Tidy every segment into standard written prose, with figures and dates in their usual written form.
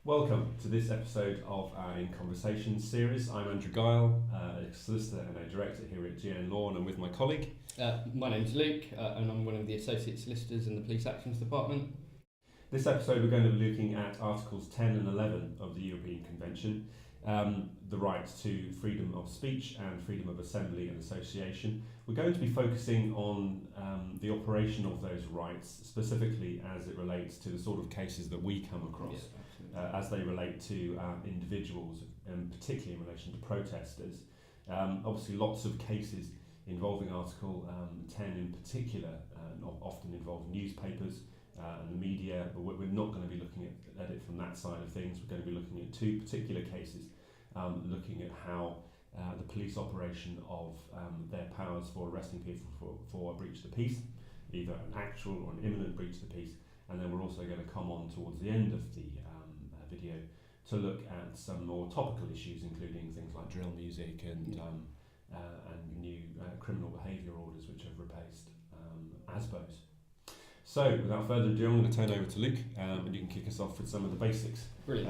Welcome to this episode of our In Conversations series. I'm Andrew Guile, a solicitor and a director here at GN Law, and I'm with my colleague. My name's Luke, and I'm one of the associate solicitors in the Police Actions Department. This episode we're going to be looking at Articles 10 and 11 of the European Convention, the right to freedom of speech and freedom of assembly and association. We're going to be focusing on the operation of those rights, specifically as it relates to the sort of cases that we come across. As they relate to individuals, and particularly in relation to protesters. Obviously lots of cases involving Article 10 in particular, often involve newspapers and the media, but we're not going to be looking at it from that side of things. We're going to be looking at two particular cases, looking at how the police operation of their powers for arresting people for a breach of the peace, either an actual or an imminent breach of the peace, and then we're also going to come on towards the end of the video to look at some more topical issues, including things like drill music and new criminal behaviour orders which have replaced ASBOs. So, without further ado, I'm going to turn over to Luke, and you can kick us off with some of the basics,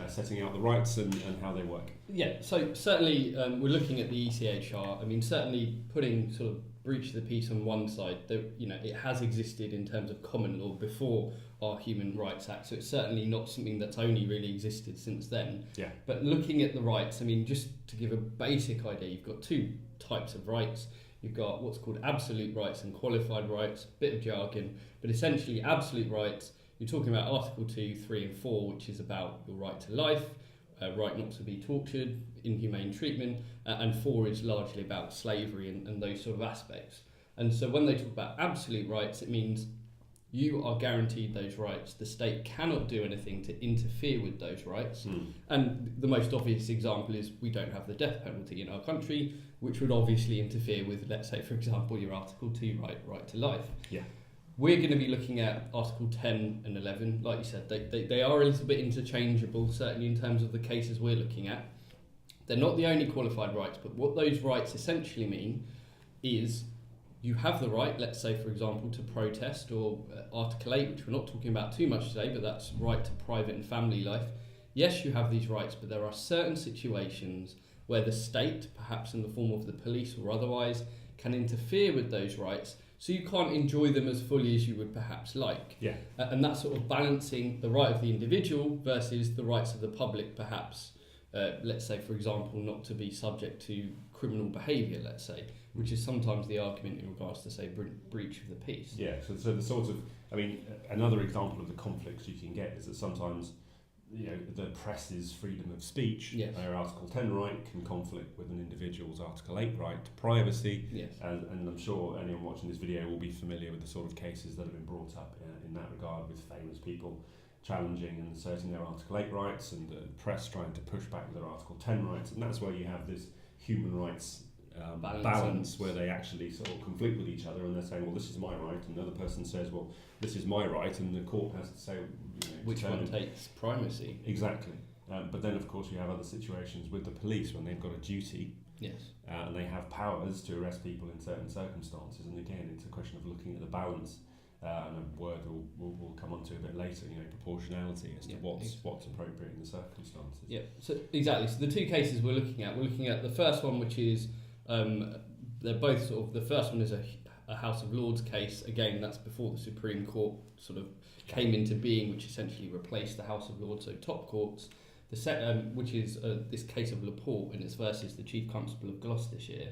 setting out the rights and how they work. Yeah, so certainly we're looking at the ECHR. I mean, certainly putting sort of breach of the peace on one side, it has existed in terms of common law before our Human Rights Act, so it's certainly not something that's only really existed since then. Yeah. But looking at the rights, I mean, just to give a basic idea, you've got two types of rights. You've got what's called absolute rights and qualified rights, bit of jargon, but essentially absolute rights, you're talking about Article 2, 3 and 4, which is about your right to life, right not to be tortured, inhumane treatment, and 4 is largely about slavery and those sort of aspects. And so when they talk about absolute rights, it means you are guaranteed those rights. The state cannot do anything to interfere with those rights. And the most obvious example is we don't have the death penalty in our country, which would obviously interfere with, let's say, for example, your Article 2 right to life. Yeah. We're going to be looking at Article 10 and 11. Like you said, they are a little bit interchangeable, certainly in terms of the cases we're looking at. They're not the only qualified rights, but what those rights essentially mean is you have the right, let's say, for example, to protest, or Article 8, which we're not talking about too much today, but that's right to private and family life. Yes, you have these rights, but there are certain situations where the state, perhaps in the form of the police or otherwise, can interfere with those rights, so you can't enjoy them as fully as you would perhaps like. Yeah. And that's sort of balancing the right of the individual versus the rights of the public, perhaps. Let's say, for example, not to be subject to criminal behaviour, let's say, which is sometimes the argument in regards to, say, breach of the peace. Yeah, so the sort of, I mean, another example of the conflicts you can get is that sometimes, the press's freedom of speech, yes, their Article 10 right can conflict with an individual's Article 8 right to privacy. Yes. And I'm sure anyone watching this video will be familiar with the sort of cases that have been brought up in that regard, with famous people challenging and asserting their Article 8 rights, and the press trying to push back with their Article 10 rights, and that's where you have this human rights balance where they actually sort of conflict with each other, and they're saying, well, this is my right, and the other person says, well, this is my right, and the court has to say, which one takes primacy. Exactly. But then, of course, you have other situations with the police when they've got a duty. Yes. And they have powers to arrest people in certain circumstances, and again, it's a question of looking at the balance. And a word we'll come on to a bit later, proportionality as to what's appropriate in the circumstances. Yeah, so exactly. So the two cases we're looking at the first one, which is, they're both sort of, the first one is a House of Lords case. Again, that's before the Supreme Court sort of came into being, which essentially replaced the House of Lords, so top courts. The second, which is this case of Laporte, and it's versus the Chief Constable of Gloucestershire.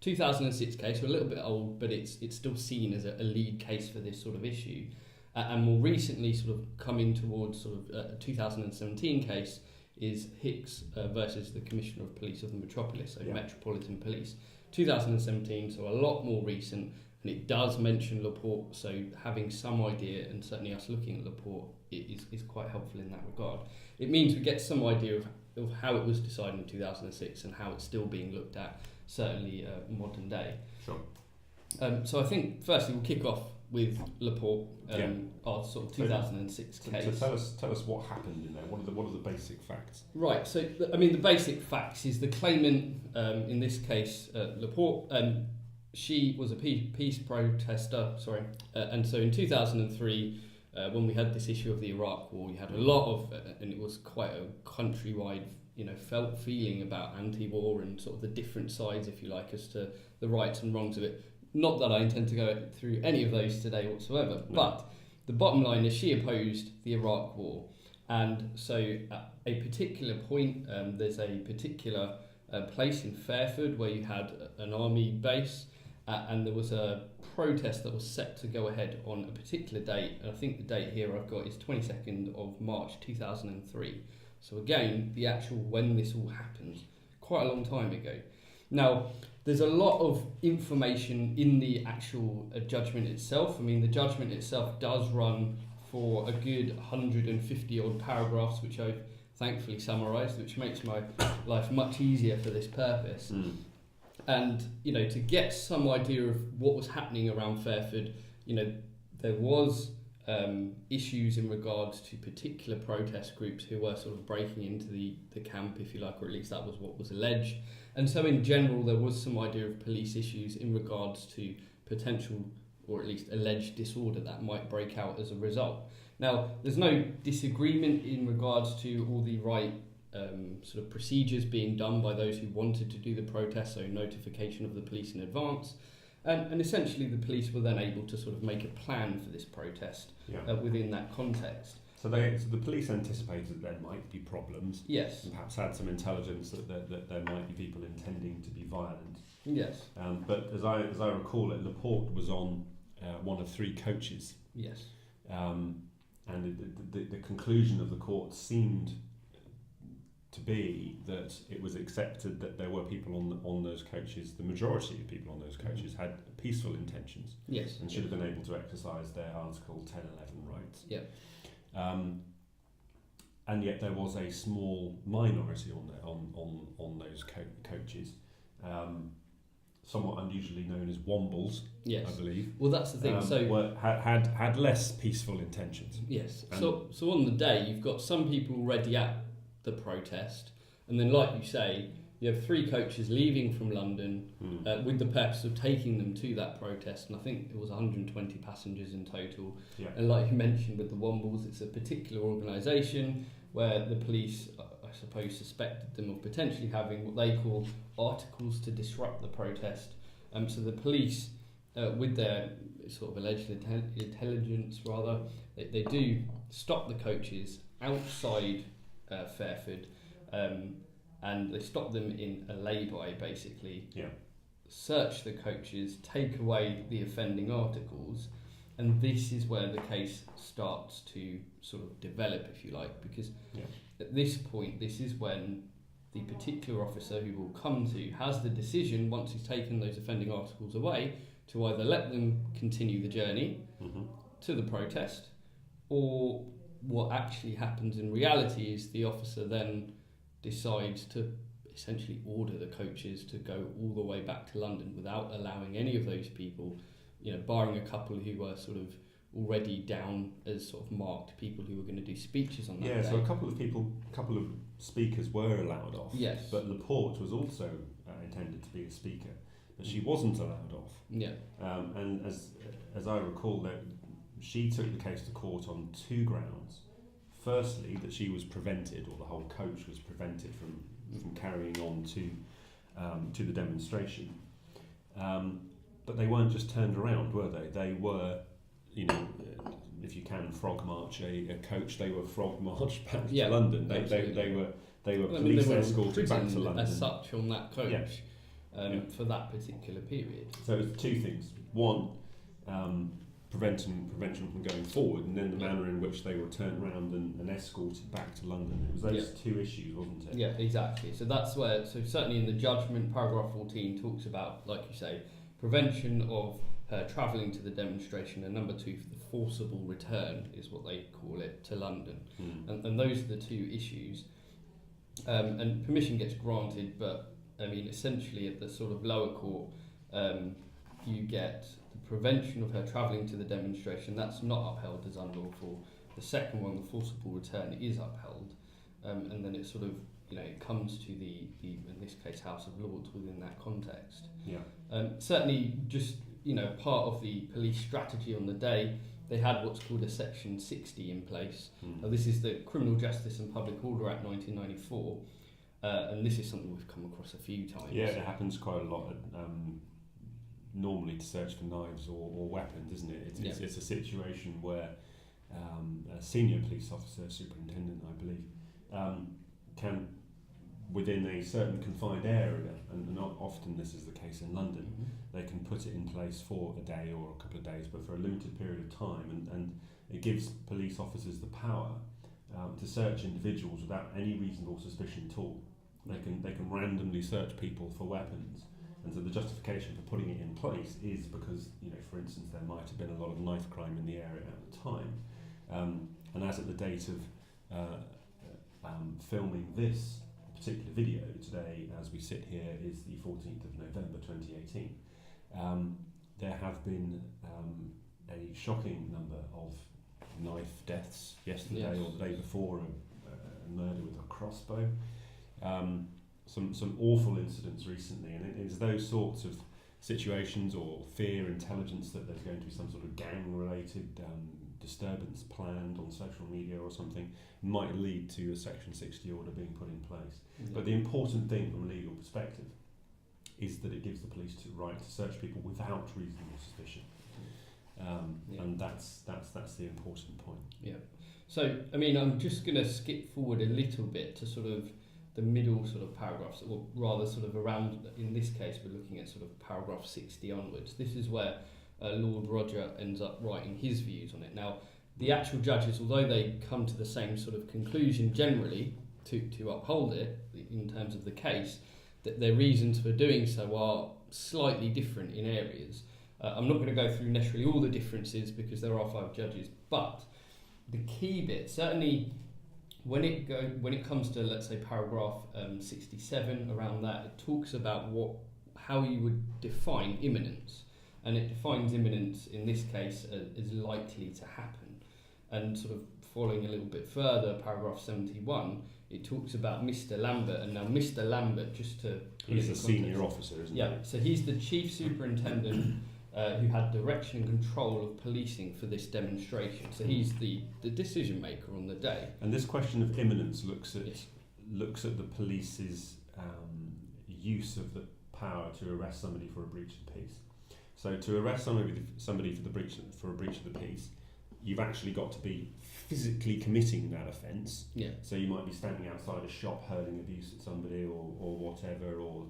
2006 case, so a little bit old, but it's still seen as a lead case for this sort of issue. And more recently, sort of coming towards sort of a 2017 case, is Hicks versus the Commissioner of Police of the Metropolis, so Metropolitan Police. 2017, so a lot more recent, and it does mention Laporte, so having some idea, and certainly us looking at Laporte, is quite helpful in that regard. It means we get some idea of how it was decided in 2006 and how it's still being looked at, certainly modern day. Sure. So I think firstly we'll kick off with Laporte, our sort of 2006 case. So tell us what happened in there. What are the basic facts? Right. So the basic facts is the claimant, in this case Laporte, she was a peace protester. And so in 2003 when we had this issue of the Iraq War, you had a lot of, and it was quite a countrywide, felt feeling about anti-war and sort of the different sides, if you like, as to the rights and wrongs of it. Not that I intend to go through any of those today whatsoever, but the bottom line is she opposed the Iraq War. And so at a particular point, there's a particular place in Fairford where you had an army base, and there was a protest that was set to go ahead on a particular date. And I think the date here I've got is 22nd of March 2003. So again, the actual when this all happened, quite a long time ago. Now, there's a lot of information in the actual judgment itself. I mean, the judgment itself does run for a good 150 odd paragraphs, which I've thankfully summarised, which makes my life much easier for this purpose. And, to get some idea of what was happening around Fairford, there was issues in regards to particular protest groups who were sort of breaking into the camp, if you like, or at least that was what was alleged. And so in general, there was some idea of police issues in regards to potential, or at least alleged disorder that might break out as a result. Now, there's no disagreement in regards to all the right sort of procedures being done by those who wanted to do the protest, so notification of the police in advance. And essentially the police were then able to sort of make a plan for this protest within that context. So the police anticipated there might be problems. Yes. And perhaps had some intelligence that there might be people intending to be violent. Yes. But as I recall it, Laporte was on one of 3 coaches. Yes. And the conclusion of the court seemed to be that it was accepted that there were people on those coaches, the majority of people on those coaches had peaceful intentions. Yes. And should have been able to exercise their Article 10-11 rights. Yeah. And yet there was a small minority on those coaches, somewhat unusually known as Wombles, yes. I believe. Well, that's the thing. Had less peaceful intentions. Yes. So on the day, you've got some people already at the protest, and then, like you say, you have 3 coaches leaving from London with the purpose of taking them to that protest, and I think it was 120 passengers in total. Yeah. And like you mentioned with the Wombles, it's a particular organisation where the police, I suppose, suspected them of potentially having what they call articles to disrupt the protest. So the police, with their sort of alleged intelligence, rather, they do stop the coaches outside Fairford, and they stop them in a lay-by, basically. Yeah. Search the coaches, take away the offending articles, and this is where the case starts to sort of develop, if you like, because at this point, this is when the particular officer who will come to has the decision, once he's taken those offending articles away, to either let them continue the journey to the protest, or what actually happens in reality is the officer then decides to essentially order the coaches to go all the way back to London without allowing any of those people, barring a couple who were sort of already down as sort of marked people who were going to do speeches on that day. So a couple of speakers were allowed off. Yes. But Laporte was also intended to be a speaker, but she wasn't allowed off. Yeah. And as I recall, that she took the case to court on 2 grounds. Firstly, that she was prevented, or the whole coach was prevented from carrying on to the demonstration. But they weren't just turned around, were they? They were, if you can frog march a coach, they were frog marched back to London. They were police escorted back to London as such on that coach for that particular period. So it was 2 things. One, prevention from going forward, and then the manner in which they were turned around and escorted back to London. It was those 2 issues, wasn't it? Yeah, exactly. So that's where, certainly in the judgment, paragraph 14 talks about, like you say, prevention of her travelling to the demonstration, and number 2, the forcible return is what they call it, to London. And those are the 2 issues. And permission gets granted, but I mean, essentially at the sort of lower court, you get the prevention of her travelling to the demonstration. That's not upheld as unlawful. The second one, the forcible return, is upheld. And then it sort of, it comes to the in this case, House of Lords within that context. Yeah. Certainly, just part of the police strategy on the day, they had what's called a Section 60 in place. This is the Criminal Justice and Public Order Act 1994, and this is something we've come across a few times. Yeah, it happens quite a lot. Normally to search for knives or weapons, isn't it? It's a situation where a senior police officer, superintendent, I believe, can, within a certain confined area, and not often this is the case in London, they can put it in place for a day or a couple of days, but for a limited period of time, and it gives police officers the power to search individuals without any reasonable suspicion at all. They can randomly search people for weapons, and so the justification for putting it in place is because, for instance, there might have been a lot of knife crime in the area at the time, and as at the date of filming this particular video today, as we sit here, is the 14th of November 2018. There have been a shocking number of knife deaths yesterday or the day before, a murder with a crossbow, some awful incidents recently, and it is those sorts of situations or fear intelligence that there's going to be some sort of gang-related disturbance planned on social media or something might lead to a Section 60 order being put in place. But the important thing from a legal perspective is that it gives the police the right to search people without reasonable suspicion, and that's the important point. Yeah. So I'm just going to skip forward a little bit to sort of the middle sort of paragraphs, or rather sort of around, in this case we're looking at sort of paragraph 60 onwards. This is where Lord Roger ends up writing his views on it. Now, the actual judges, although they come to the same sort of conclusion generally to uphold it in terms of the case, that their reasons for doing so are slightly different in areas. I'm not going to go through necessarily all the differences because there are 5 judges, but the key bit, certainly when it comes to, let's say, paragraph 67, around that, it talks about how you would define imminence. And it defines imminence in this case as likely to happen. And sort of following a little bit further, paragraph 71, it talks about Mr. Lambert. And now Mr. Lambert, just to... He's a senior officer, isn't he? Yeah, so he's the chief superintendent who had direction and control of policing for this demonstration. So he's the decision maker on the day. And this question of imminence looks at the police's use of the power to arrest somebody for a breach of peace. So to arrest somebody for a breach of the peace, you've actually got to be physically committing that offence. Yeah. So you might be standing outside a shop hurling abuse at somebody, or whatever, or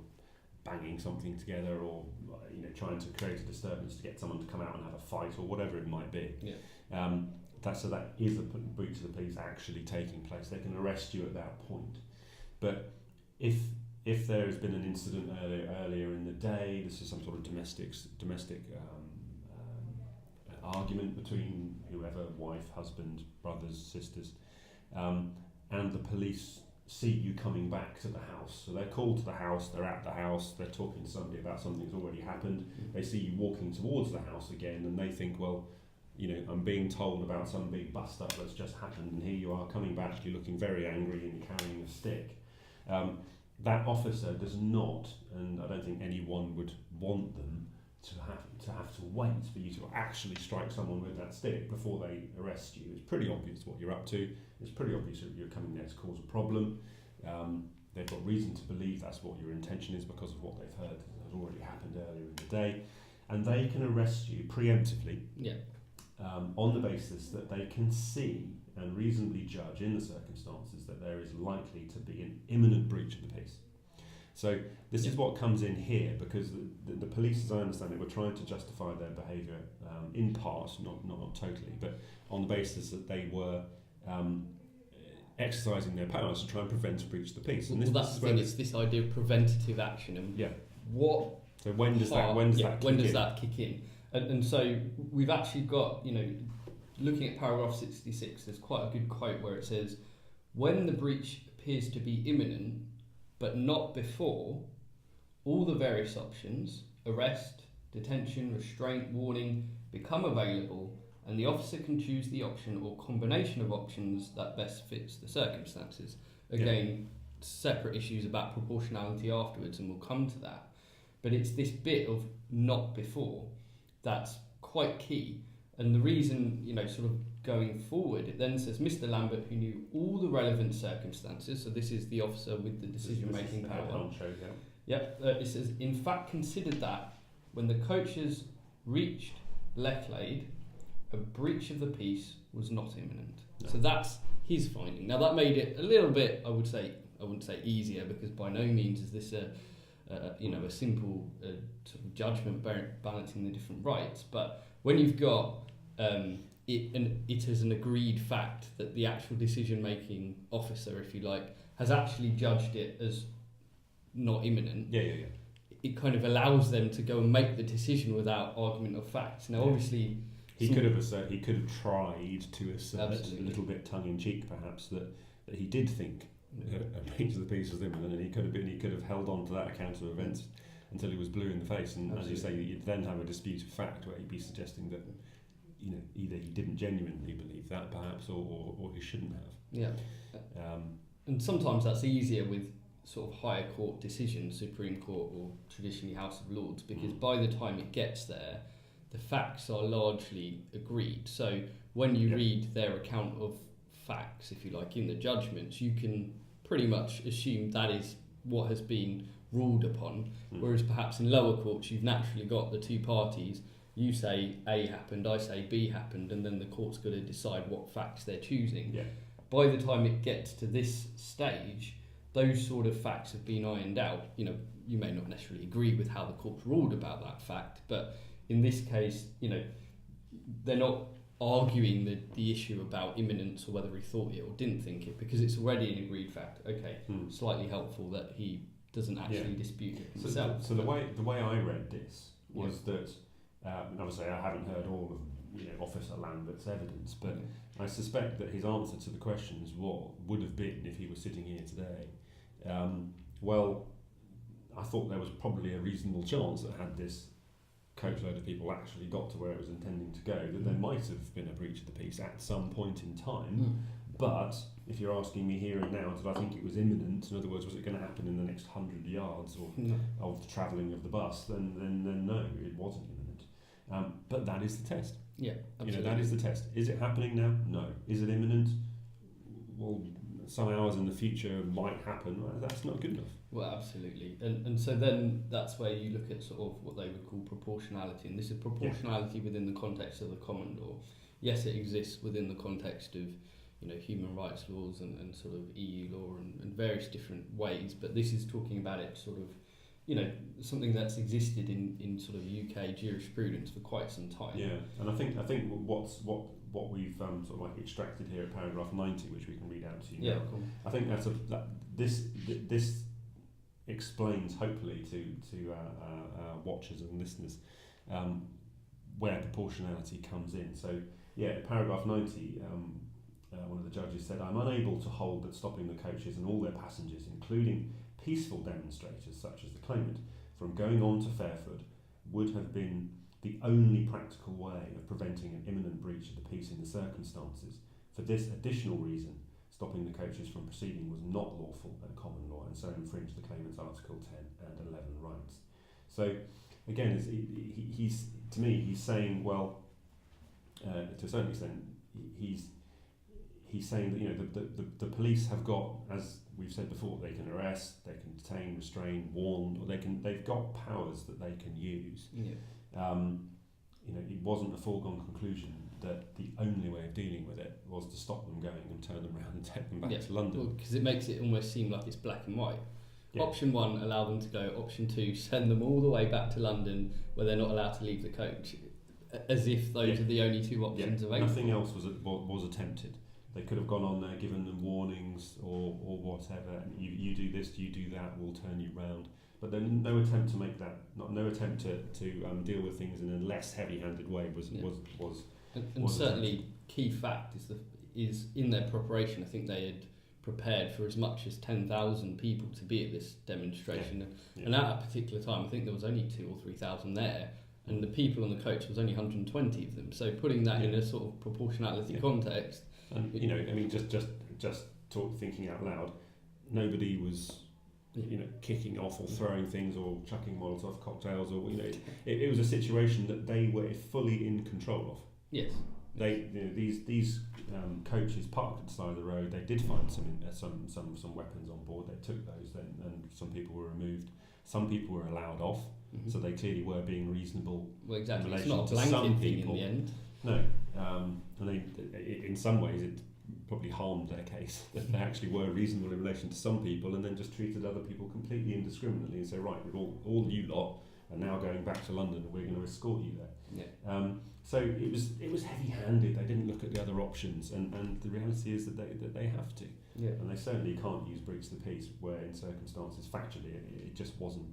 banging something together, or trying to create a disturbance to get someone to come out and have a fight, or whatever it might be. Yeah. That is a breach of the peace actually taking place. They can arrest you at that point. But if there has been an incident earlier in the day, this is some sort of domestic argument between whoever, wife, husband, brothers, sisters, and the police see you coming back to the house. So they're called to the house, they're at the house, they're talking to somebody about something that's already happened. They see you walking towards the house again, and they think, well, I'm being told about some big bust up that's just happened, and here you are coming back, you're looking very angry and you're carrying a stick. That officer does not, and I don't think anyone would want them to have to wait for you to actually strike someone with that stick before they arrest you. It's pretty obvious what you're up to. It's pretty obvious that you're coming there to cause a problem. They've got reason to believe that's what your intention is because of what they've heard has already happened earlier in the day, and they can arrest you preemptively. Yeah. On the basis that they can see and reasonably judge in the circumstances that there is likely to be an imminent breach of the peace. So this is what comes in here, because the police, as I understand it, were trying to justify their behaviour in part, not totally, but on the basis that they were exercising their powers to try and prevent a breach of the peace. And that's the thing, it's this idea of preventative action. And so when does that kick in? And so we've actually got, looking at paragraph 66, there's quite a good quote where it says, when the breach appears to be imminent, but not before, all the various options, arrest, detention, restraint, warning, become available, and the officer can choose the option or combination of options that best fits the circumstances. Again, separate issues about proportionality afterwards, and we'll come to that. But it's this bit of not before that's quite key. And the reason, sort of going forward, it then says Mr. Lambert, who knew all the relevant circumstances, so this is the officer with the decision-making power. It says, in fact, considered that when the coaches reached Lechlade, a breach of the peace was not imminent. No. So that's his finding. Now that made it a little bit, I wouldn't say easier, because by no means is this a simple sort of judgment balancing the different rights. But when you've got it as an agreed fact that the actual decision-making officer, if you like, has actually judged it as not imminent. It kind of allows them to go and make the decision without argument of facts. Now, obviously, he could have tried to assert a little bit tongue-in-cheek, perhaps, that he did think a breach of the peace was imminent, and he could have held on to that account of events until he was blue in the face. And as you say, you'd then have a dispute of fact where he'd be suggesting that either he didn't genuinely believe that, perhaps, or he shouldn't have. And sometimes that's easier with sort of higher court decisions, Supreme Court or traditionally House of Lords, because by the time it gets there, the facts are largely agreed. So when you read their account of facts, if you like, in the judgments, you can pretty much assume that is what has been ruled upon. Whereas perhaps in lower courts, you've naturally got the two parties. You say A happened, I say B happened, and then the court's got to decide what facts they're choosing. By the time it gets to this stage, those sort of facts have been ironed out. You may not necessarily agree with how the court's ruled about that fact, but in this case, they're not arguing the issue about imminence or whether he thought it or didn't think it, because it's already an agreed fact. Slightly helpful that he doesn't actually dispute it himself. So the way I read this was that, obviously I haven't heard all of Officer Lambert's evidence, but I suspect that his answer to the question is what would have been if he was sitting here today. Well, I thought there was probably a reasonable chance that had this coachload of people actually got to where it was intending to go, that there might have been a breach of the peace at some point in time. But if you're asking me here and now, did I think it was imminent? In other words, was it going to happen in the next 100 yards of the travelling of the bus? Then no, it wasn't imminent. But that is the test. Yeah, absolutely. That is the test. Is it happening now? No. Is it imminent? Well, some hours in the future might happen. Well, that's not good enough. Well, absolutely. And so then that's where you look at sort of what they would call proportionality. And this is proportionality within the context of the common law. Yes, it exists within the context of human rights laws and sort of EU law and various different ways, but this is talking about it sort of something that's existed in sort of UK jurisprudence for quite some time. Yeah, and I think what we've sort of like extracted here at paragraph 90, which we can read out to you. Yeah, now, cool. I think this explains hopefully to watchers and listeners where proportionality comes in. So paragraph 90. One of the judges said, "I'm unable to hold that stopping the coaches and all their passengers, including peaceful demonstrators such as the claimant, from going on to Fairford would have been the only practical way of preventing an imminent breach of the peace in the circumstances. For this additional reason, stopping the coaches from proceeding was not lawful at common law and so infringed the claimant's Article 10 and 11 rights." So again, he's saying, well, to a certain extent, he's saying that the police have got, as we've said before, they can arrest, they can detain, restrain, warn, or they've got powers that they can use. It wasn't a foregone conclusion that the only way of dealing with it was to stop them going and turn them around and take them back to London. Because it makes it almost seem like it's black and white. Option 1, allow them to go. Option 2, send them all the way back to London where they're not allowed to leave the coach, as if those are the only two options available. Nothing else was attempted. They could have gone on there, given them warnings or whatever. You do this, you do that, we'll turn you round. But then no attempt to make that, no attempt to deal with things in a less heavy-handed way was certainly attempted. Key fact is in their preparation. I think they had prepared for as much as 10,000 people to be at this demonstration, and at that particular time, I think there was only 2,000 or 3,000 there. And the people on the coach was only 120 of them. So putting that in a sort of proportionality context. And just thinking out loud, nobody was kicking off or throwing things or chucking Molotov cocktails or it was a situation that they were fully in control of. Yes. These coaches parked at the side of the road. They did find some weapons on board. They took those then, and some people were removed. Some people were allowed off, so they clearly were being reasonable. Well, exactly. In It's relation not a to blanket some thing people. in the end. No, and in some ways it probably harmed their case that they actually were reasonable in relation to some people, and then just treated other people completely indiscriminately and say, right, all you lot are now going back to London, and we're going to escort you there. Yeah. So it was heavy-handed. They didn't look at the other options, and the reality is that they have to, and they certainly can't use breach of the peace where, in circumstances, factually, it just wasn't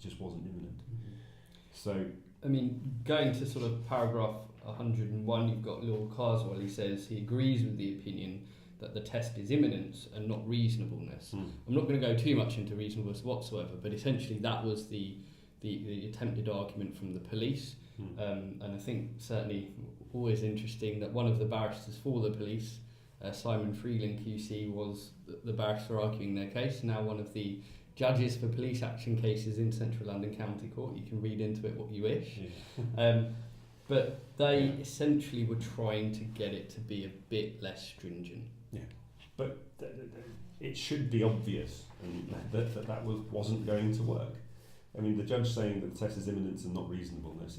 imminent. So, I mean, going to sort of paragraph 101, you've got Lord Carswell. He says he agrees with the opinion that the test is imminence and not reasonableness. I'm not going to go too much into reasonableness whatsoever, but essentially that was the attempted argument from the police. And I think certainly always interesting that one of the barristers for the police, Simon Freeland QC, was the barrister arguing their case. Now one of the judges for police action cases in Central London County Court. You can read into it what you wish. But they essentially were trying to get it to be a bit less stringent. Yeah, but it should be obvious that wasn't going to work. I mean, the judge saying that the test is imminence and not reasonableness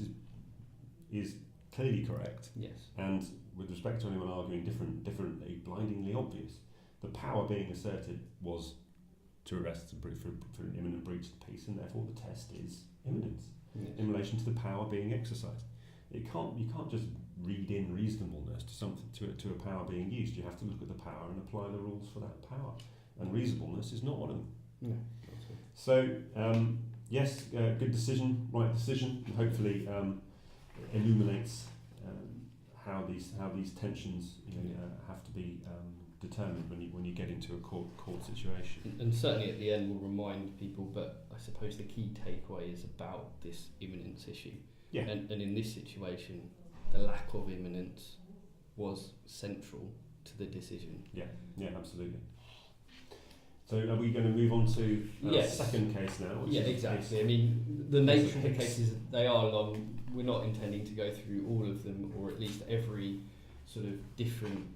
is clearly correct. Yes. And with respect to anyone arguing differently, blindingly obvious. The power being asserted was to arrest for an imminent breach of the peace, and therefore the test is imminence in relation to the power being exercised. You can't just read in reasonableness to something to a power being used. You have to look at the power and apply the rules for that power, and reasonableness is not one of them. No. So yes, good decision, right decision, and hopefully illuminates how these tensions have to be determined when you get into a court situation. And certainly at the end we'll remind people, but I suppose the key takeaway is about this imminence issue. Yeah. And in this situation, the lack of imminence was central to the decision. Yeah, absolutely. So are we going to move on to the second case now? Yeah, exactly. I mean, the nature of the cases, they are long. We're not intending to go through all of them, or at least every sort of different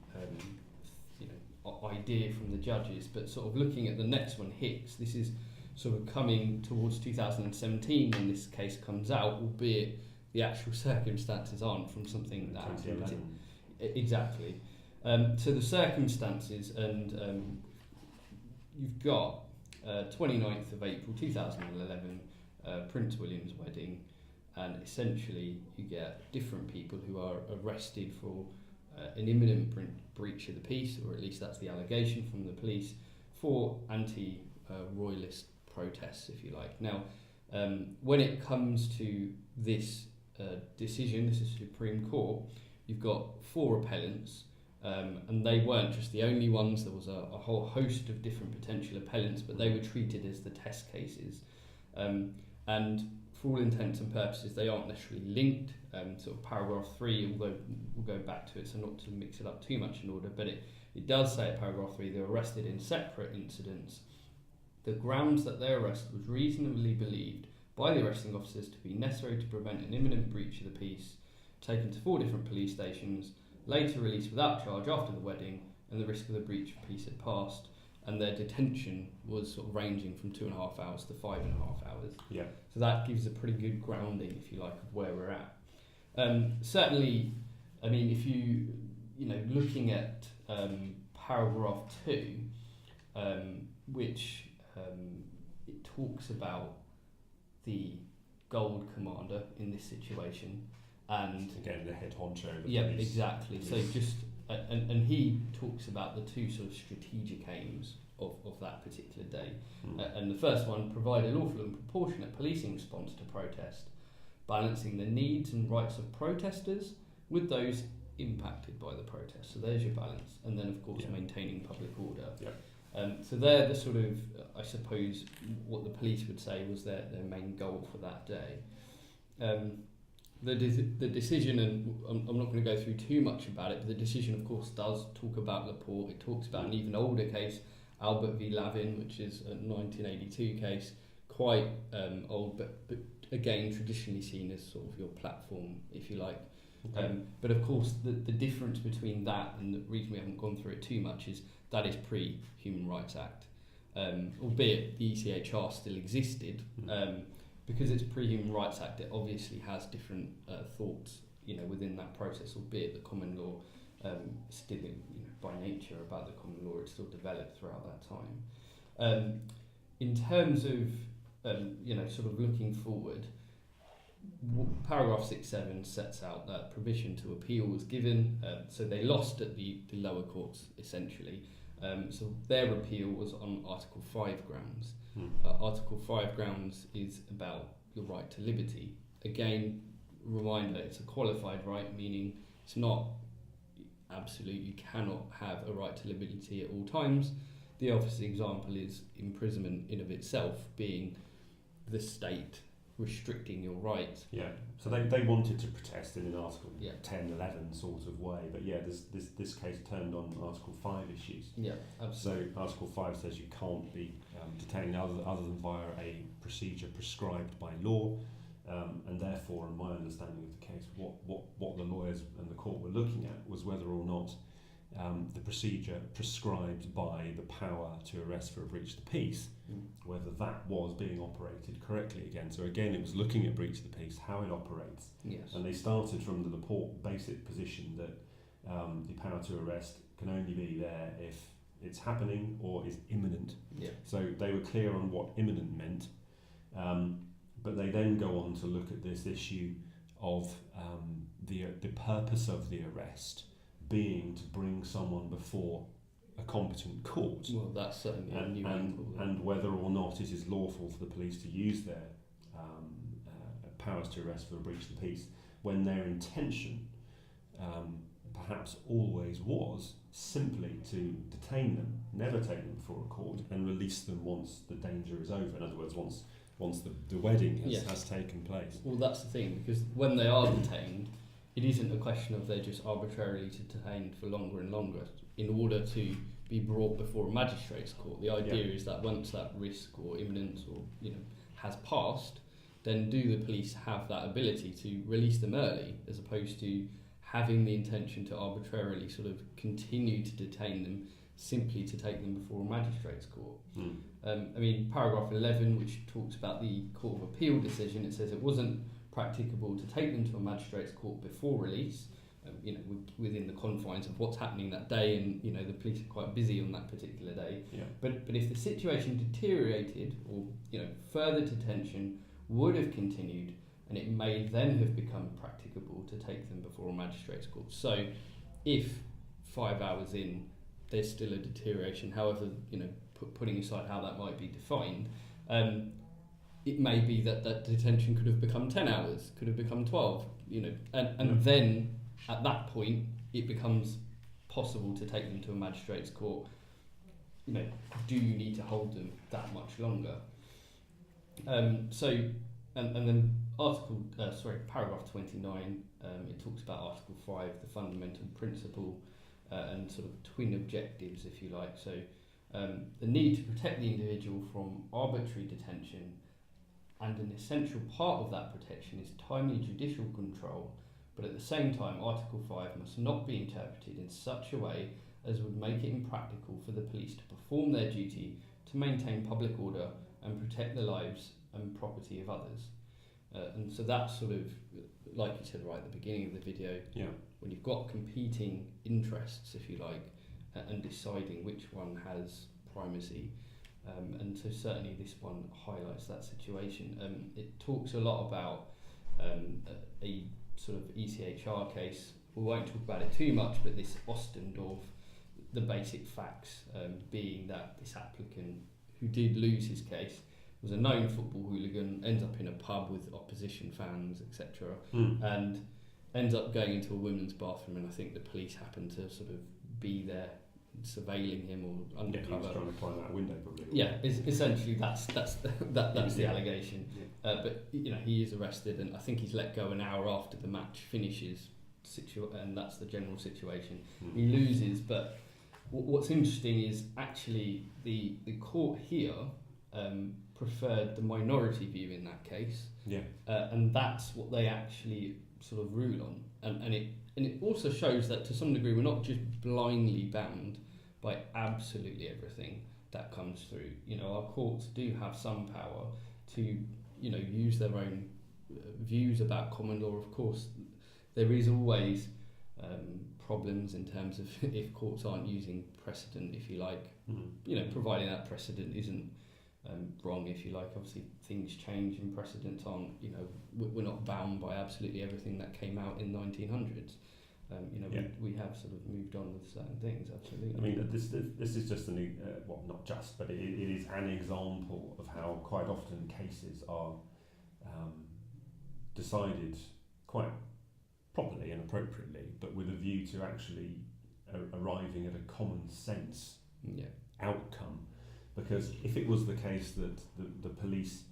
idea from the judges, but sort of looking at the next one, Hicks, this is sort of coming towards 2017 when this case comes out, albeit the actual circumstances aren't from something that activity. Exactly. So the circumstances, and you've got 29th of April 2011, Prince William's wedding, and essentially you get different people who are arrested for an imminent breach of the peace, or at least that's the allegation from the police, for anti-royalist protests, if you like. Now, when it comes to this decision, this is Supreme Court, you've got 4 appellants, and they weren't just the only ones. There was a whole host of different potential appellants, but they were treated as the test cases. And for all intents and purposes, they aren't necessarily linked. Sort of paragraph 3, although we'll go back to it, so not to mix it up too much in order, but it does say at paragraph 3 they're arrested in separate incidents. The grounds that their arrest was reasonably believed by the arresting officers to be necessary to prevent an imminent breach of the peace, taken to 4 different police stations, later released without charge after the wedding, and the risk of the breach of peace had passed, and their detention was sort of ranging from 2.5 hours to 5.5 hours. Yeah. So that gives a pretty good grounding, if you like, of where we're at. Certainly, I mean, if looking at paragraph 2, which it talks about the gold commander in this situation, and again the head honcho of the yeah, police. Exactly. So just and he talks about the 2 sort of strategic aims of that particular day, and the first one, provide a lawful and proportionate policing response to protest, balancing the needs and rights of protesters with those impacted by the protest. So there's your balance, and then of course maintaining public order. Yeah. So they're the sort of, I suppose, what the police would say was their main goal for that day. The decision, and I'm not going to go through too much about it, but the decision, of course, does talk about Laporte. It talks about an even older case, Albert v. Lavin, which is a 1982 case, quite old, but again traditionally seen as sort of your platform, if you like. Okay. But of course, the difference between that and the reason we haven't gone through it too much is that is pre-Human Rights Act. Albeit the ECHR still existed, because it's pre-Human Rights Act, it obviously has different thoughts, within that process. Albeit the common law, still, by nature about the common law, it's still developed throughout that time. In terms of, sort of looking forward, paragraph 6.7 sets out that provision to appeal was given, so they lost at the lower courts essentially. So their appeal was on Article 5 grounds. Article 5 grounds is about your right to liberty. Again, reminder, it's a qualified right, meaning it's not absolute, you cannot have a right to liberty at all times. The obvious example is imprisonment in of itself being the state restricting your rights. Yeah, so they wanted to protest in an Article 10, 11 sort of way, but this case turned on Article 5 issues. Yeah, absolutely. So Article 5 says you can't be detained other than via a procedure prescribed by law, and therefore, in my understanding of the case, what the lawyers and the court were looking at was whether or not the procedure prescribed by the power to arrest for a breach of the peace, whether that was being operated correctly again. So again, it was looking at breach of the peace, how it operates. Yes. And they started from the Laporte basic position that the power to arrest can only be there if it's happening or is imminent. Yeah. So they were clear on what imminent meant, but they then go on to look at this issue of the purpose of the arrest being to bring someone before a competent court. Well, that's certainly a new angle. And whether or not it is lawful for the police to use their powers to arrest for a breach of the peace when their intention perhaps always was simply to detain them, never take them before a court, and release them once the danger is over. In other words, once the wedding has taken place. Well, that's the thing, because when they are detained, it isn't a question of they're just arbitrarily detained for longer and longer in order to be brought before a magistrate's court. The idea is that once that risk or imminence or has passed, then do the police have that ability to release them early, as opposed to having the intention to arbitrarily sort of continue to detain them simply to take them before a magistrate's court. Paragraph 11, which talks about the Court of Appeal decision, it says it wasn't practicable to take them to a magistrate's court before release, within the confines of what's happening that day, and the police are quite busy on that particular day. But if the situation deteriorated, or further detention would have continued, and it may then have become practicable to take them before a magistrate's court. So if 5 hours in there's still a deterioration, however putting aside how that might be defined, it may be that detention could have become 10 hours, could have become 12, and then at that point it becomes possible to take them to a magistrate's court. Do you need to hold them that much longer? And then paragraph 29, it talks about Article 5, the fundamental principle, and sort of twin objectives, if you like. So the need to protect the individual from arbitrary detention, and an essential part of that protection is timely judicial control, but at the same time Article 5 must not be interpreted in such a way as would make it impractical for the police to perform their duty to maintain public order and protect the lives and property of others. And so that's sort of, like you said right at the beginning of the video, when you've got competing interests, if you like, and deciding which one has primacy. And so certainly this one highlights that situation. It talks a lot about a sort of ECHR case. We won't talk about it too much, but this Ostendorf, the basic facts being that this applicant, who did lose his case, was a known football hooligan, ends up in a pub with opposition fans, etc., and ends up going into a women's bathroom, and I think the police happen to sort of be there surveilling him or undercover. He was trying to climb out a window, probably. Yeah, essentially that's the allegation. But he is arrested, and I think he's let go an hour after the match finishes, and that's the general situation. He loses, but what's interesting is actually the court here preferred the minority view in that case, and that's what they actually sort of rule on, and it also shows that to some degree we're not just blindly bound by absolutely everything that comes through. You know, our courts do have some power to, you know, use their own views about common law. Of course, there is always problems in terms of if courts aren't using precedent, if you like, you know, providing that precedent isn't wrong, if you like. Obviously, things change and precedents aren't, you know, we're not bound by absolutely everything that came out in 1900s. You know, we have sort of moved on with certain things, absolutely. I mean, this is just well, not just, but it is an example of how quite often cases are decided quite properly and appropriately, but with a view to actually arriving at a common sense outcome. Because if it was the case that the police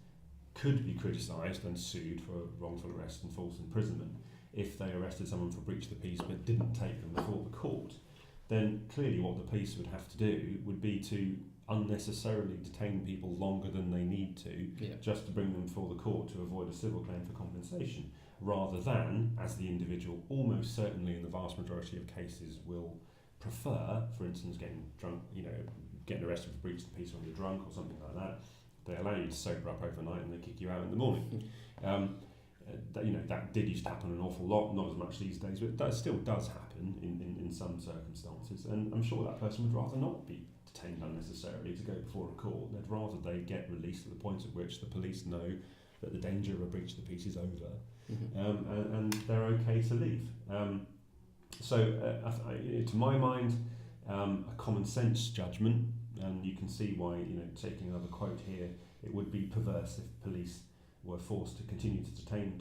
could be criticised and sued for wrongful arrest and false imprisonment if they arrested someone for breach of the peace but didn't take them before the court, then clearly what the police would have to do would be to unnecessarily detain people longer than they need to just to bring them before the court to avoid a civil claim for compensation, rather than, as the individual almost certainly in the vast majority of cases will prefer, for instance, getting drunk, you know, getting arrested for breach of the peace when you're drunk or something like that. They allow you to sober up overnight and they kick you out in the morning. That, you know, that did used to happen an awful lot, not as much these days, but that still does happen in some circumstances. And I'm sure that person would rather not be detained unnecessarily to go before a court. They'd rather they get released at the point at which the police know that the danger of a breach of the peace is over, and they're okay to leave. To my mind, a common sense judgment, and you can see why, you know, taking another quote here, it would be perverse if police were forced to continue to detain,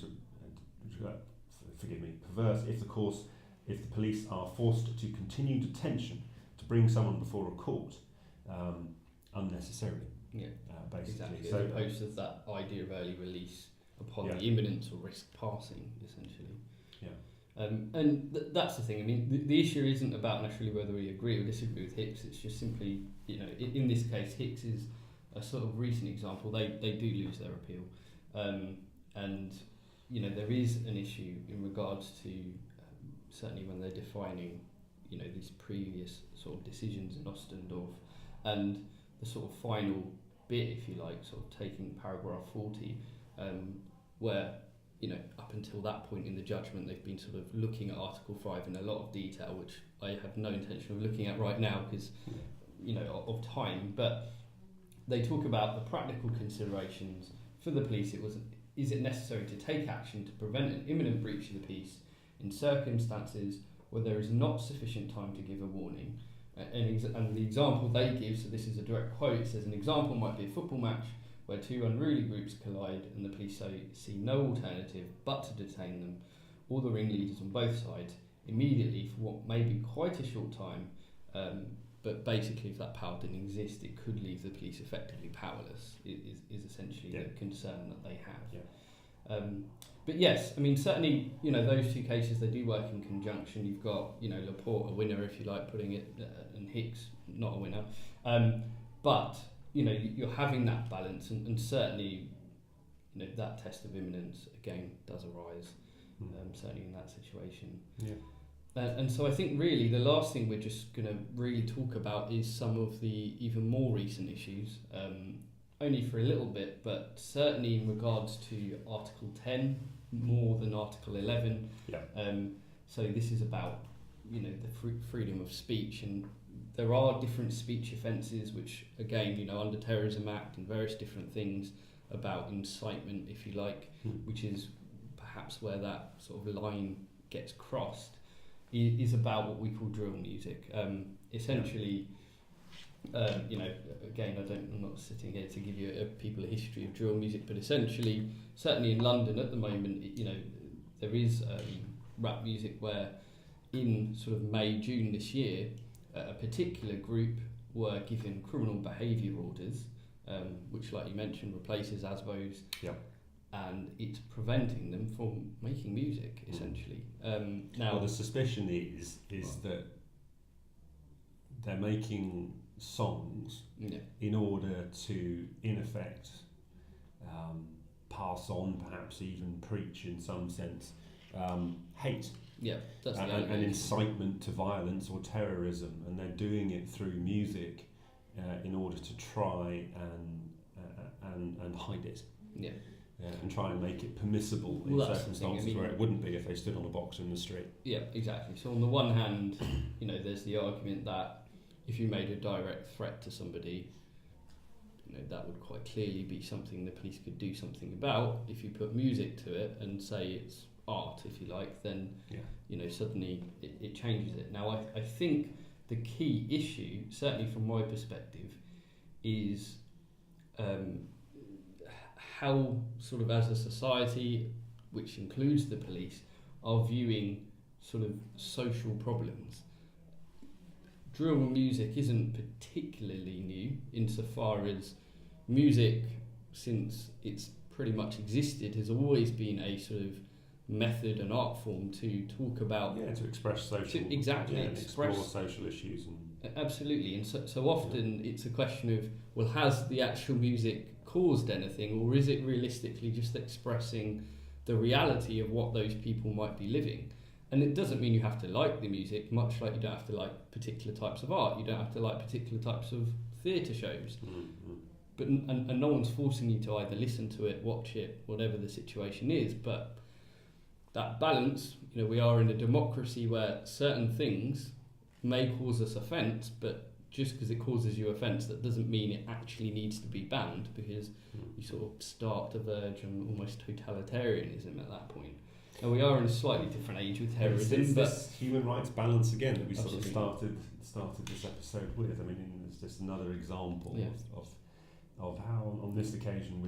perverse if the police are forced to continue detention to bring someone before a court unnecessarily. Basically. Exactly. So, as opposed to that idea of early release upon the imminence or risk passing, essentially. That's the thing. I mean, the issue isn't about necessarily whether we agree or disagree with Hicks. It's just simply, you know, in this case, Hicks is a sort of recent example. They do lose their appeal, and you know there is an issue in regards to certainly when they're defining, you know, these previous sort of decisions in Ostendorf, and the sort of final bit, if you like, sort of taking paragraph 40, where, you know, up until that point in the judgment, they've been sort of looking at Article 5 in a lot of detail, which I have no intention of looking at right now because, you know, of time. But they talk about the practical considerations for the police. Is it necessary to take action to prevent an imminent breach of the peace in circumstances where there is not sufficient time to give a warning? And the example they give, so this is a direct quote, it says an example might be a football match where two unruly groups collide and the police see no alternative but to detain them, or the ringleaders on both sides, immediately for what may be quite a short time, but basically if that power didn't exist, it could leave the police effectively powerless, is essentially the concern that they have. But yes, I mean, certainly, you know, those two cases, they do work in conjunction. You've got, you know, Laporte, a winner, if you like, putting it, and Hicks, not a winner. But you know, you're having that balance, and certainly, you know, that test of imminence again does arise, certainly in that situation. And so I think really the last thing we're just going to really talk about is some of the even more recent issues, only for a little bit, but certainly in regards to Article 10 more than Article 11. So this is about, you know, the freedom of speech, and there are different speech offences which, again, you know, under Terrorism Act and various different things about incitement, if you like, which is perhaps where that sort of line gets crossed, is about what we call drill music. Essentially, you know, again, I'm not sitting here to give you people a history of drill music, but essentially, certainly in London at the moment, you know, there is rap music where in sort of May, June this year, a particular group were given criminal behaviour orders, which, like you mentioned, replaces ASBOs, and it's preventing them from making music, essentially. Now, the suspicion is that they're making songs in order to, in effect, pass on, perhaps even preach in some sense, hate Yeah, that's the and allegation. incitement to violence or terrorism, and they're doing it through music in order to try and hide it. Yeah. And try and make it permissible in circumstances where it wouldn't be if they stood on a box in the street. Yeah, exactly. So on the one hand, there's the argument that if you made a direct threat to somebody, that would quite clearly be something the police could do something about. If you put music to it and say it's art, if you like, then suddenly it changes it. Now, I think the key issue, certainly from my perspective, is how sort of as a society, which includes the police, are viewing sort of social problems. Drill music isn't particularly new insofar as music, since it's pretty much existed, has always been a sort of method and art form to talk about... to express social... explore social issues. Absolutely, and so often it's a question of, well, has the actual music caused anything, or is it realistically just expressing the reality of what those people might be living? And it doesn't mean you have to like the music, much like you don't have to like particular types of art, you don't have to like particular types of theatre shows. Mm-hmm. But and no one's forcing you to either listen to it, watch it, whatever the situation is. But that balance, we are in a democracy where certain things may cause us offence, but just because it causes you offence, that doesn't mean it actually needs to be banned, because you sort of start to verge on almost totalitarianism at that point. And we are in a slightly different age with terrorism. It's this human rights balance again that we Absolutely. sort of started this episode with. I mean, it's just another example of how on this occasion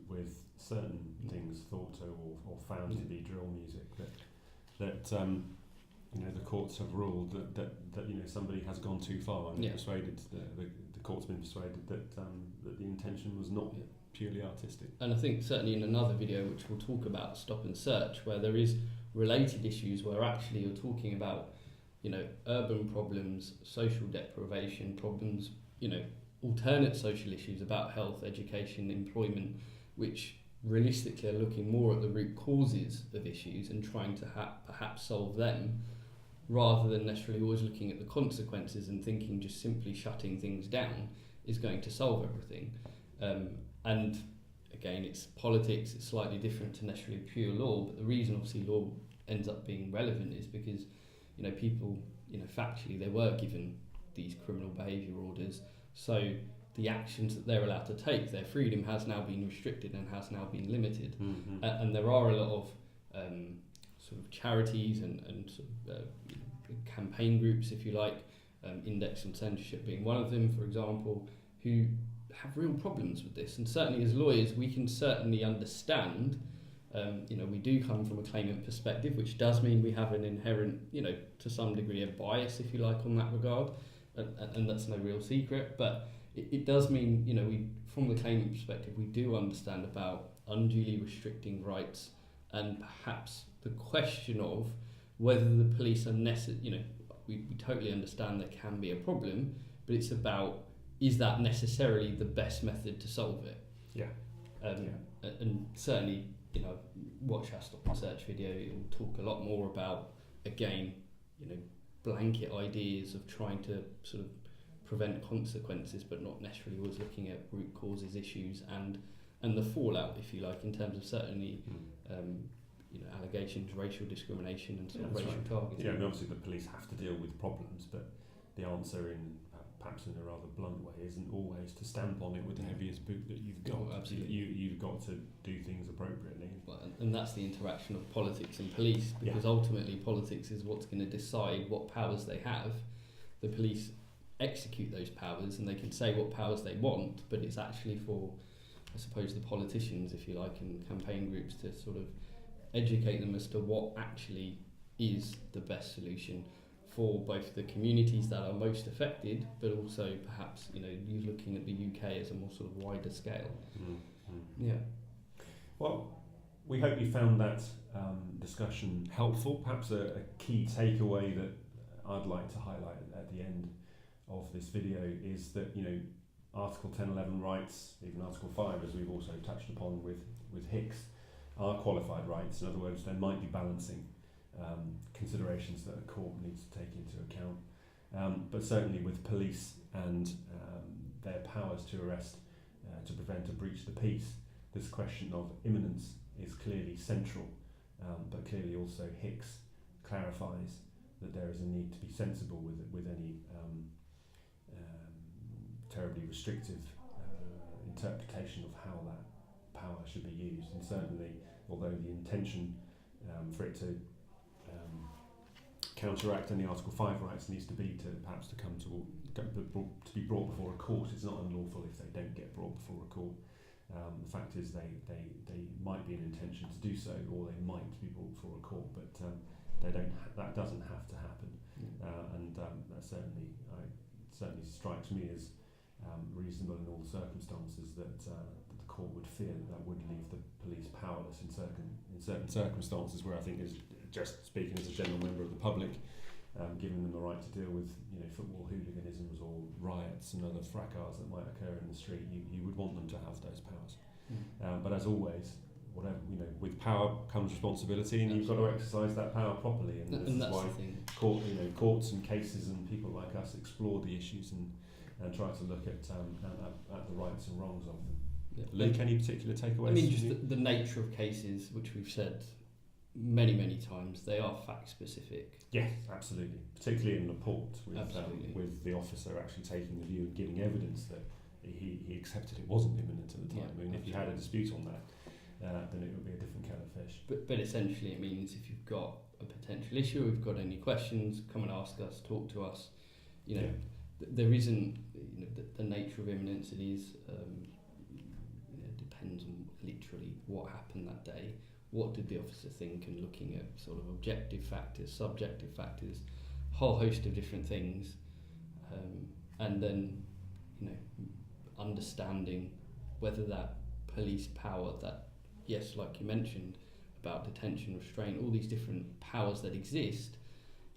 with certain things thought to or found to be drill music that the courts have ruled that somebody has gone too far and persuaded the court's been persuaded that the intention was not purely artistic. And I think certainly in another video, which we'll talk about, Stop and Search, where there is related issues where actually you're talking about urban problems, social deprivation problems, alternate social issues about health, education, employment, which realistically are looking more at the root causes of issues and trying to perhaps solve them, rather than necessarily always looking at the consequences and thinking just simply shutting things down is going to solve everything. And again, it's politics, it's slightly different to necessarily pure law, but the reason obviously law ends up being relevant is because people, factually, they were given these criminal behaviour orders, so the actions that they're allowed to take, their freedom has now been restricted and has now been limited. Mm-hmm. And there are a lot of sort of charities and sort of, campaign groups, if you like, Index and Censorship being one of them, for example, who have real problems with this. And certainly as lawyers, we can certainly understand, we do come from a claimant perspective, which does mean we have an inherent, to some degree, a bias, if you like, on that regard, and that's no real secret. But it does mean, we, from the claimant perspective, we do understand about unduly restricting rights, and perhaps the question of whether the police are necessary. We totally understand there can be a problem, but it's about, is that necessarily the best method to solve it? And certainly, watch our Stop and Search video. It will talk a lot more about, again, blanket ideas of trying to sort of prevent consequences, but not necessarily always looking at root causes, issues, and the fallout, if you like, in terms of certainly allegations, racial discrimination, and sort of racial targeting. Yeah, I mean, obviously the police have to deal with problems, but the answer, perhaps in a rather blunt way, isn't always to stamp on it with the heaviest boot that you've got. Absolutely. You've got to do things appropriately. Well, and that's the interaction of politics and police, because ultimately politics is what's going to decide what powers they have. The police execute those powers, and they can say what powers they want, but it's actually for, I suppose, the politicians, if you like, and campaign groups to sort of educate them as to what actually is the best solution for both the communities that are most affected, but also perhaps you looking at the UK as a more sort of wider scale. Mm-hmm. Yeah. Well, we hope you found that discussion helpful. Perhaps a key takeaway that I'd like to highlight at the end of this video is that Article 1011 rights, even Article 5, as we've also touched upon with Hicks, are qualified rights. In other words, there might be balancing considerations that a court needs to take into account. But certainly with police and their powers to arrest to prevent a breach of the peace, this question of imminence is clearly central, but clearly also Hicks clarifies that there is a need to be sensible with any terribly restrictive interpretation of how that power should be used. And certainly, although the intention for it to counteract any Article 5 rights needs to be to perhaps to be brought before a court, it's not unlawful if they don't get brought before a court. The fact is they might be an intention to do so, or they might be brought before a court, but they don't. That doesn't have to happen, and that certainly strikes me as reasonable in all circumstances. That the court would fear that would leave the police powerless in certain circumstances, where I think is just speaking as a general member of the public, giving them the right to deal with football hooliganisms or riots and other fracas that might occur in the street. You would want them to have those powers, but as always, whatever with power comes responsibility, and you've got to exercise that power properly. And this is why courts and cases and people like us explore the issues and try to look at the rights and wrongs of them. Yeah. Luke, any particular takeaways? I mean, just the nature of cases, which we've said many times, they are fact specific. Yes, absolutely. Particularly in the port, with the officer actually taking the view and giving evidence that he accepted it wasn't imminent at the time. I mean, if you had a dispute on that, then it would be a different kettle of fish. But essentially, it means if you've got a potential issue, if you've got any questions, come and ask us, talk to us. There isn't the nature of imminence. It is depends on literally what happened that day. What did the officer think, and looking at sort of objective factors, subjective factors, a whole host of different things, and then understanding whether that police power, that yes, like you mentioned about detention, restraint, all these different powers that exist,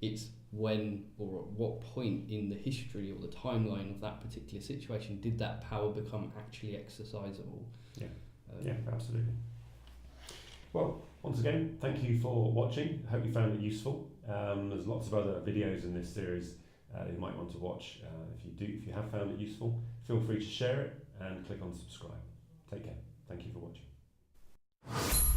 it's when or at what point in the history or the timeline of that particular situation did that power become actually exercisable. Yeah, absolutely. Well, once again, thank you for watching. I hope you found it useful. There's lots of other videos in this series you might want to watch. If you have found it useful, feel free to share it and click on subscribe. Take care. Thank you for watching.